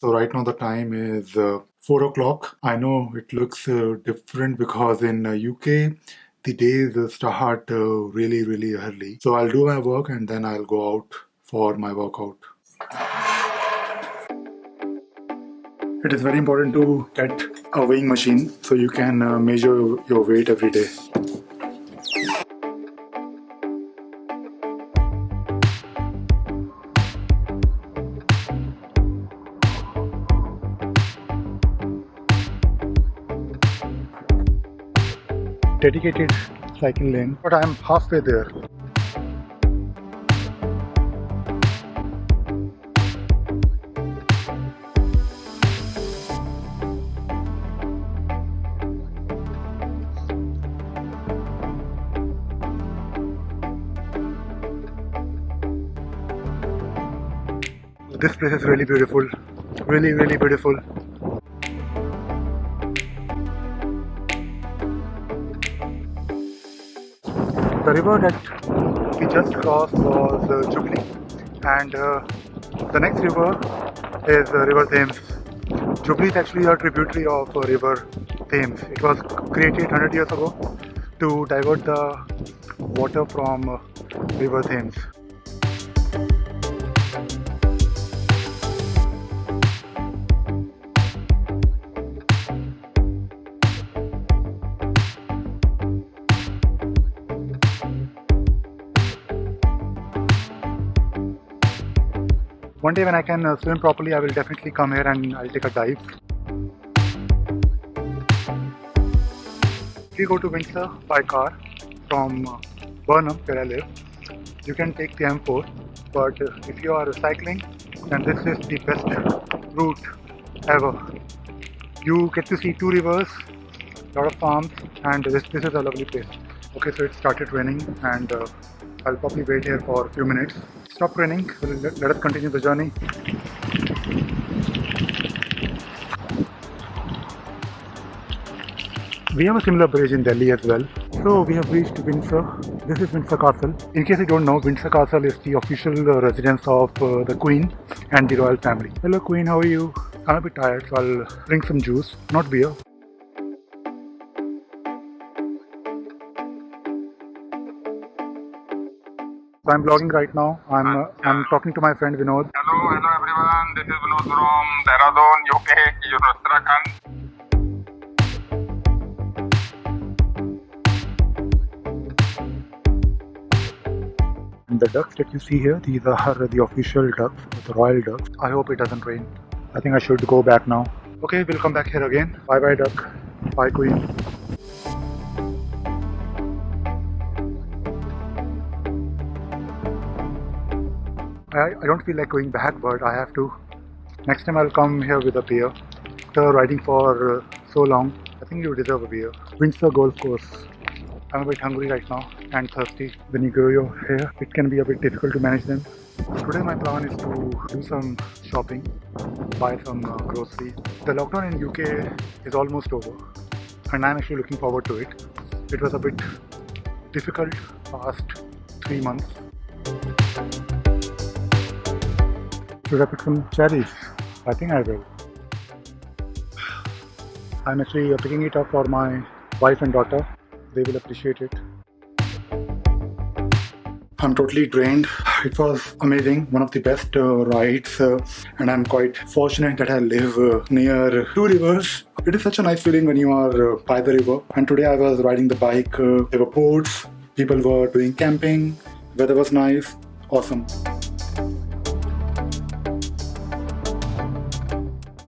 So right now the time is 4 o'clock. I know it looks different because in UK the days start really early. So I'll do my work and then I'll go out for my workout. It is very important to get a weighing machine so you can measure your weight every day. Dedicated cycle lane, but I'm halfway there. This place is really beautiful, really beautiful. The river that we just crossed was Jubilee, and the next river is River Thames. Jubilee is actually a tributary of River Thames. It was created 100 years ago to divert the water from River Thames. One day when I can swim properly, I will definitely come here and I'll take a dive. If you go to Windsor by car from Burnham, where I live, you can take the M4. But if you are cycling, then this is the best route ever. You get to see two rivers, a lot of farms, and this is a lovely place. Okay, so it started raining and I'll probably wait here for a few minutes. Stop raining, let us continue the journey. We have a similar bridge in Delhi as well. So we have reached Windsor. This is Windsor Castle. In case you don't know, Windsor Castle is the official residence of the Queen and the royal family. Hello Queen, how are you? I'm a bit tired, so I'll drink some juice, not beer. So I'm vlogging right now. I'm talking to my friend Vinod. Hello everyone. This is Vinod from Dehradun, UK, Uttarakhand. And the ducks that you see here, these are the official ducks, the royal ducks. I hope it doesn't rain. I think I should go back now. Okay, we'll come back here again. Bye bye duck. Bye Queen. I don't feel like going back, but I have to. Next time I'll come here with a beer. After riding for so long, I think you deserve a beer. Windsor Golf Course. I'm a bit hungry right now and thirsty. When you grow your hair, it can be a bit difficult to manage them. Today my plan is to do some shopping, buy some groceries. The lockdown in UK is almost over and I'm actually looking forward to it. It was a bit difficult past 3 months. Should I pick some cherries? I think I will. I'm actually picking it up for my wife and daughter. They will appreciate it. I'm totally drained. It was amazing, one of the best rides, and I'm quite fortunate that I live near two rivers. It is such a nice feeling when you are by the river. And today I was riding the bike. There were boats, people were doing camping, weather was nice, awesome.